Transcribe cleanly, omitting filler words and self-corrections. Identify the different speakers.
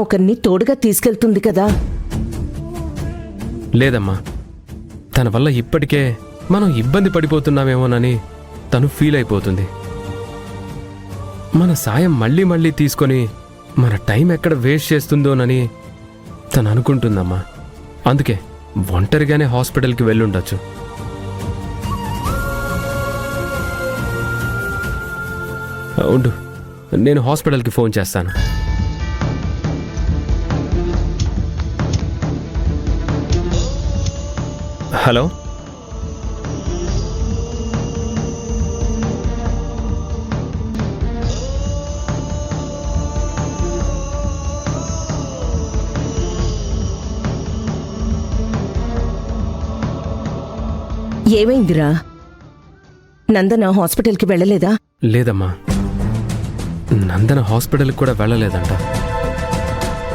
Speaker 1: ఒకరిని తోడుగా తీసుకెళ్తుంది కదా.
Speaker 2: లేదమ్మా, తన వల్ల ఇప్పటికే మనం ఇబ్బంది పడిపోతున్నామేమోనని తను ఫీల్ అయిపోతుంది. మన సాయం మళ్ళీ మళ్ళీ తీసుకొని మన టైం ఎక్కడ వేస్ట్ చేస్తుందోనని తను అనుకుంటుందమ్మా. అందుకే ఒంటరిగానే హాస్పిటల్కి వెళ్ళుండొచ్చు. ఉండు, నేను హాస్పిటల్కి ఫోన్ చేస్తాను. హలో,
Speaker 1: ఏమైందిరా? నందన హాస్పిటల్కి వెళ్ళలేదా?
Speaker 2: లేదమ్మా, నందన హాస్పిటల్కి కూడా వెళ్ళలేదంట.